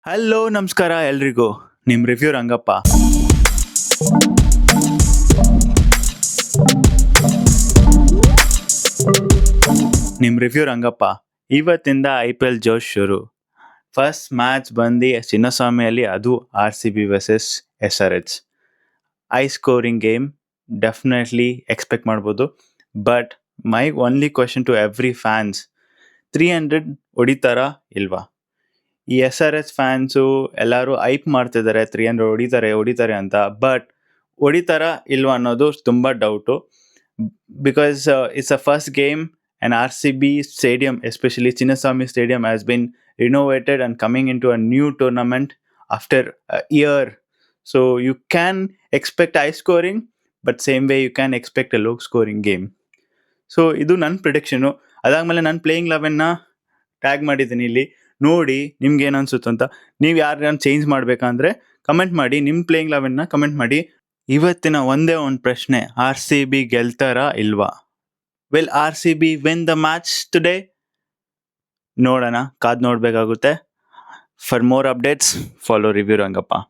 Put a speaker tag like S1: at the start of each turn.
S1: Hello ನಮಸ್ಕಾರ ಎಲ್ರಿಗೂ. ನಿಮ್ಮ ರಿವ್ಯೂ ರಂಗಪ್ಪ. ಇವತ್ತಿಂದ IPL ಜೋಶ್ ಶುರು. ಫಸ್ಟ್ ಮ್ಯಾಚ್ ಬಂದು ಚಿನ್ನಸ್ವಾಮಿಯಲ್ಲಿ, ಅದು RCB versus SRH. High scoring game, definitely expect ಮಾಡ್ಬೋದು. But my only question to every fans, 300 ಹೊಡಿತಾರಾ ಇಲ್ವಾ? ಈ SRH ಫ್ಯಾನ್ಸು ಎಲ್ಲರೂ ಐಪ್ ಮಾಡ್ತಿದ್ದಾರೆ 300 ಹೊಡಿತಾರೆ ಅಂತ. ಬಟ್ ಹೊಡಿತಾರಾ ಇಲ್ವಾ ಅನ್ನೋದು ತುಂಬ doubt. Because it's a first game and RCB stadium, especially Chinnaswamy Stadium, has been renovated and coming into a new tournament after a year. So you can expect high scoring, but same way you can expect a low scoring game. So ಇದು ನನ್ನ ಪ್ರಿಡಿಕ್ಷನು. ಅದಾದಮೇಲೆ ನಾನು playing 11ನ tag ಮಾಡಿದ್ದೀನಿ ಇಲ್ಲಿ, ನೋಡಿ ನಿಮ್ಗೆ ಏನು ಅನಿಸುತ್ತೆ ಅಂತ. ನೀವು ಯಾರನ್ನ ಚೇಂಜ್ ಮಾಡಬೇಕಂದ್ರೆ ಕಮೆಂಟ್ ಮಾಡಿ, ನಿಮ್ಮ ಪ್ಲೇಯಿಂಗ್ 11ನ ಕಮೆಂಟ್ ಮಾಡಿ. ಇವತ್ತಿನ ಒಂದೇ ಒಂದು ಪ್ರಶ್ನೆ, RCB ಗೆಲ್ತಾರಾ ಇಲ್ವಾ? Will RCB win the match today? ನೋಡೋಣ, ಕಾದ್ ನೋಡಬೇಕಾಗುತ್ತೆ. For more updates, follow Review Rangappa.